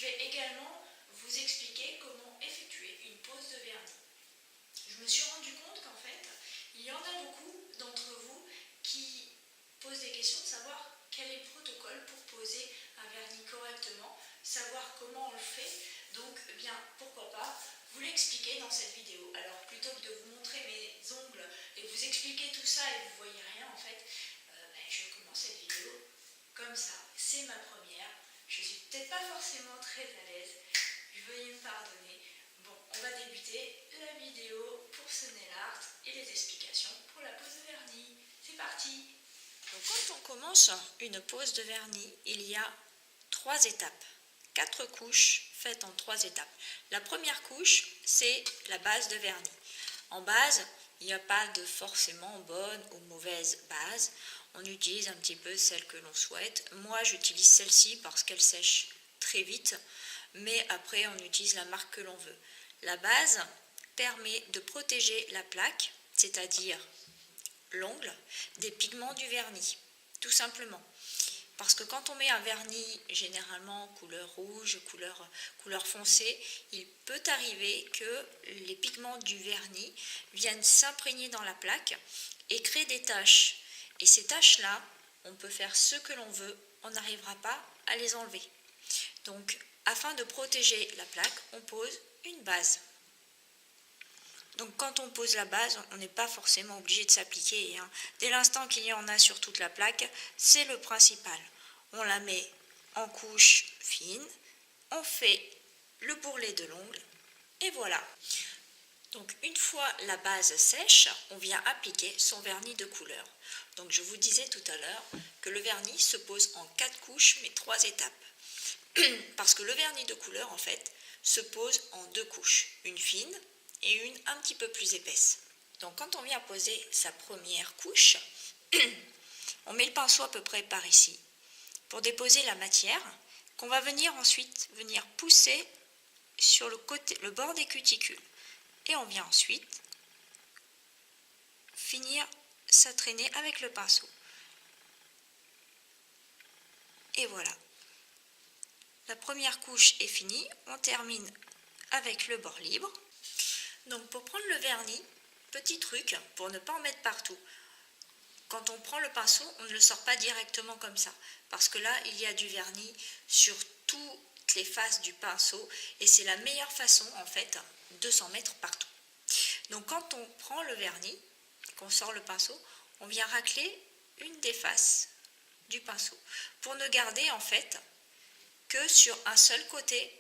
Je vais également vous expliquer comment effectuer une pose de vernis. Je me suis rendu compte qu'en fait, il y en a beaucoup d'entre vous qui posent des questions de savoir quel est le protocole pour poser un vernis correctement, savoir comment on le fait. Donc, eh bien, pourquoi pas vous l'expliquer dans cette vidéo. Alors, plutôt que de vous montrer mes ongles et vous expliquer tout ça et vous voyez rien, en fait, je commence cette vidéo comme ça. C'est ma première. Je suis peut-être pas forcément très à l'aise. Veuillez me pardonner. Bon, on va débuter la vidéo pour ce nail art et les explications pour la pose de vernis. C'est parti! Donc, quand on commence une pose de vernis, il y a 3 étapes. 4 couches faites en 3 étapes. La première couche, c'est la base de vernis. En base, il n'y a pas de forcément bonne ou mauvaise base. On utilise un petit peu celle que l'on souhaite. Moi, j'utilise celle-ci parce qu'elle sèche très vite, mais après, on utilise la marque que l'on veut. La base permet de protéger la plaque, c'est-à-dire l'ongle, des pigments du vernis, tout simplement. Parce que quand on met un vernis généralement couleur rouge, couleur foncée, il peut arriver que les pigments du vernis viennent s'imprégner dans la plaque et créer des taches. Et ces taches-là, on peut faire ce que l'on veut, on n'arrivera pas à les enlever. Donc, afin de protéger la plaque, on pose une base. Donc quand on pose la base, on n'est pas forcément obligé de s'appliquer. Dès l'instant qu'il y en a sur toute la plaque, c'est le principal. On la met en couche fine, on fait le bourrelet de l'ongle et voilà. Donc une fois la base sèche, on vient appliquer son vernis de couleur. Donc je vous disais tout à l'heure que le vernis se pose en 4 couches mais 3 étapes. Parce que le vernis de couleur en fait se pose en 2 couches, une fine et une un petit peu plus épaisse. Donc quand on vient poser sa première couche, on met le pinceau à peu près par ici pour déposer la matière qu'on va ensuite pousser sur le bord des cuticules. Et on vient ensuite finir sa traînée avec le pinceau. Et voilà. La première couche est finie, on termine avec le bord libre. Donc pour prendre le vernis, petit truc pour ne pas en mettre partout. Quand on prend le pinceau, on ne le sort pas directement comme ça. Parce que là, il y a du vernis sur toutes les faces du pinceau. Et c'est la meilleure façon, en fait, de s'en mettre partout. Donc quand on prend le vernis, qu'on sort le pinceau, on vient racler une des faces du pinceau. Pour ne garder, en fait, que sur un seul côté.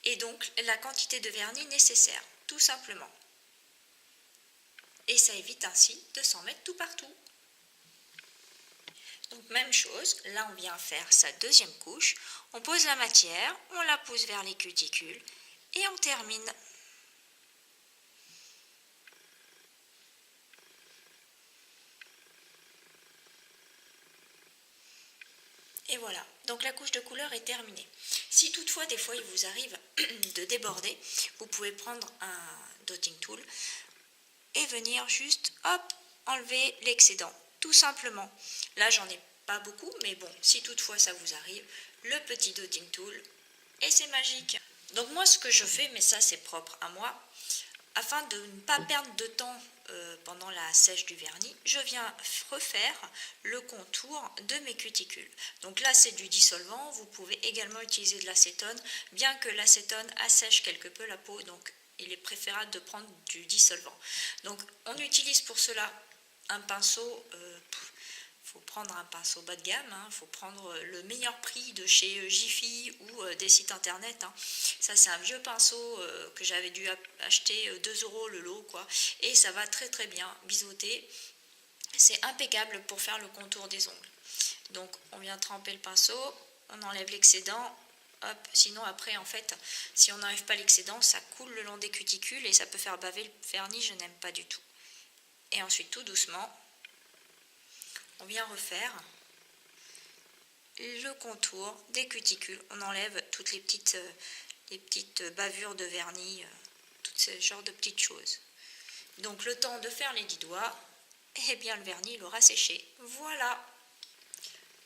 Et donc, la quantité de vernis nécessaire. Tout simplement. Et ça évite ainsi de s'en mettre tout partout. Donc même chose, là on vient faire sa deuxième couche, on pose la matière, on la pousse vers les cuticules et on termine. Et voilà, donc la couche de couleur est terminée. Si toutefois des fois il vous arrive de déborder, vous pouvez prendre un dotting tool et venir juste enlever l'excédent, tout simplement. Là j'en ai pas beaucoup, mais bon, si toutefois ça vous arrive, le petit dotting tool et c'est magique. Donc moi ce que je fais, mais ça c'est propre à moi, afin de ne pas perdre de temps pendant la sèche du vernis, je viens refaire le contour de mes cuticules. Donc là c'est du dissolvant, vous pouvez également utiliser de l'acétone, bien que l'acétone assèche quelque peu la peau, donc il est préférable de prendre du dissolvant. Donc on utilise pour cela un pinceau, faut prendre un pinceau bas de gamme, faut prendre le meilleur prix de chez Jiffy ou des sites internet. Ça c'est un vieux pinceau que j'avais dû acheter 2 € le lot, quoi. Et ça va très très bien biseauter. C'est impeccable pour faire le contour des ongles. Donc on vient tremper le pinceau, on enlève l'excédent. Hop, sinon après en fait si on n'enlève pas l'excédent ça coule le long des cuticules et ça peut faire baver le vernis, je n'aime pas du tout. Et ensuite tout doucement on vient refaire le contour des cuticules, on enlève toutes les petites bavures de vernis, tout ce genre de petites choses. Donc le temps de faire les 10 doigts, et bien le vernis il aura séché. Voilà.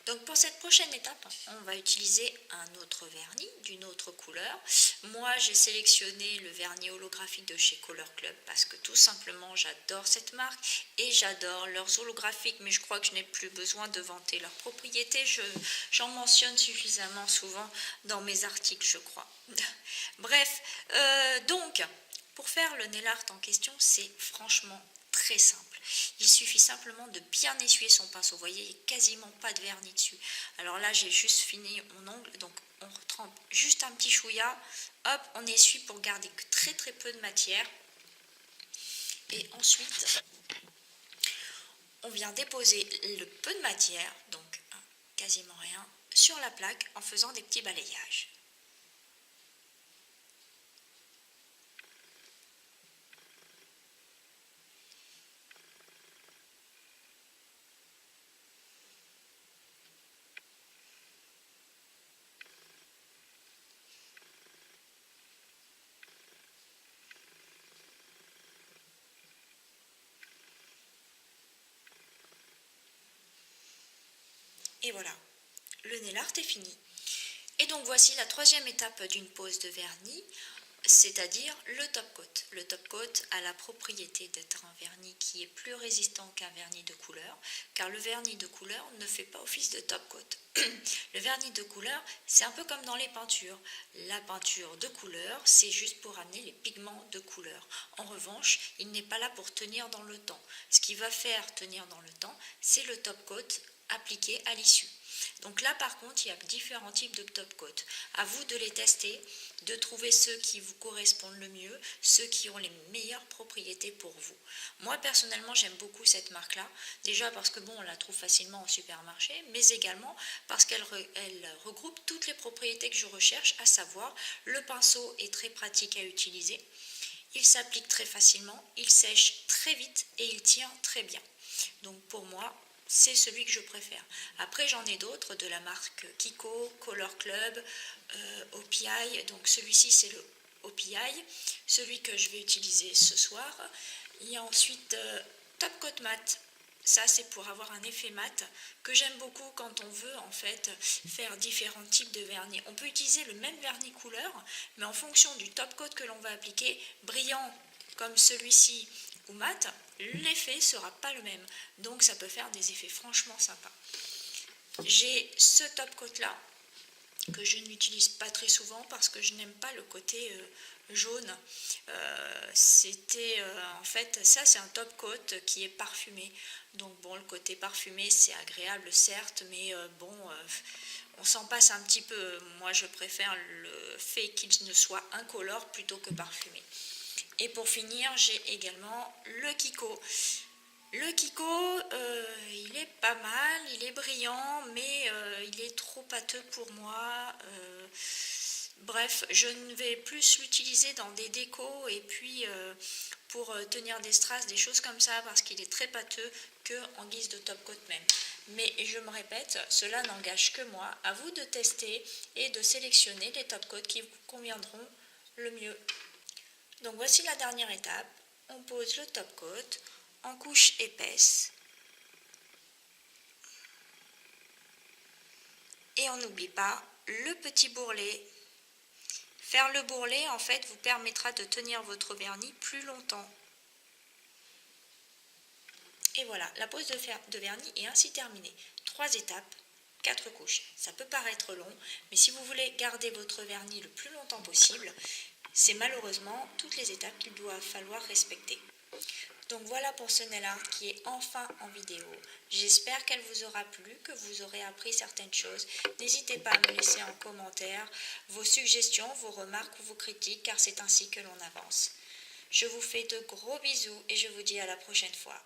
Donc pour cette prochaine étape, on va utiliser un autre vernis d'une autre couleur. Moi, j'ai sélectionné le vernis holographique de chez Color Club parce que tout simplement, j'adore cette marque et j'adore leurs holographiques, mais je crois que je n'ai plus besoin de vanter leurs propriétés. J'en mentionne suffisamment souvent dans mes articles, je crois. Bref, donc, pour faire le nail art en question, c'est franchement très simple. Il suffit simplement de bien essuyer son pinceau. Vous voyez, il n'y a quasiment pas de vernis dessus. Alors là, j'ai juste fini mon ongle, donc on retrempe juste un petit chouïa. Hop, on essuie pour garder que très très peu de matière. Et ensuite, on vient déposer le peu de matière, donc quasiment rien, sur la plaque en faisant des petits balayages. Et voilà, le nail art est fini. Et donc voici la troisième étape d'une pose de vernis, c'est-à-dire le top coat. Le top coat a la propriété d'être un vernis qui est plus résistant qu'un vernis de couleur, car le vernis de couleur ne fait pas office de top coat. Le vernis de couleur, c'est un peu comme dans les peintures. La peinture de couleur, c'est juste pour amener les pigments de couleur. En revanche, il n'est pas là pour tenir dans le temps. Ce qui va faire tenir dans le temps, c'est le top coat appliqué à l'issue. Donc là par contre il y a différents types de top coat. À vous de les tester, de trouver ceux qui vous correspondent le mieux, ceux qui ont les meilleures propriétés pour vous. Moi personnellement j'aime beaucoup cette marque là, déjà parce que bon on la trouve facilement en supermarché, mais également parce qu'elle regroupe toutes les propriétés que je recherche, à savoir le pinceau est très pratique à utiliser, il s'applique très facilement, il sèche très vite et il tient très bien. Donc pour moi, c'est celui que je préfère. Après, j'en ai d'autres de la marque Kiko, Color Club, OPI. Donc celui-ci, c'est le OPI, celui que je vais utiliser ce soir. Il y a ensuite Top Coat Matte. Ça, c'est pour avoir un effet mat que j'aime beaucoup quand on veut en fait faire différents types de vernis. On peut utiliser le même vernis couleur, mais en fonction du top coat que l'on va appliquer, brillant comme celui-ci ou mat, l'effet ne sera pas le même. Donc ça peut faire des effets franchement sympas. J'ai ce top coat là que je n'utilise pas très souvent parce que je n'aime pas le côté jaune. En fait, ça c'est un top coat qui est parfumé. Donc bon, le côté parfumé c'est agréable certes, mais on s'en passe un petit peu. Moi je préfère le fait qu'il ne soit incolore plutôt que parfumé. Et pour finir, j'ai également le Kiko. Le Kiko, il est pas mal, il est brillant, mais il est trop pâteux pour moi. Bref, je ne vais plus l'utiliser dans des décos et puis pour tenir des strass, des choses comme ça, parce qu'il est très pâteux qu'en guise de top coat même. Mais je me répète, cela n'engage que moi. À vous de tester et de sélectionner les top coats qui vous conviendront le mieux. Donc voici la dernière étape, on pose le top coat en couche épaisse et on n'oublie pas le petit bourrelet. Faire le bourrelet en fait vous permettra de tenir votre vernis plus longtemps. Et voilà, la pose de vernis est ainsi terminée. 3 étapes, 4 couches. Ça peut paraître long, mais si vous voulez garder votre vernis le plus longtemps possible, c'est malheureusement toutes les étapes qu'il doit falloir respecter. Donc voilà pour ce nail art qui est enfin en vidéo. J'espère qu'elle vous aura plu, que vous aurez appris certaines choses. N'hésitez pas à me laisser en commentaire vos suggestions, vos remarques ou vos critiques, car c'est ainsi que l'on avance. Je vous fais de gros bisous et je vous dis à la prochaine fois.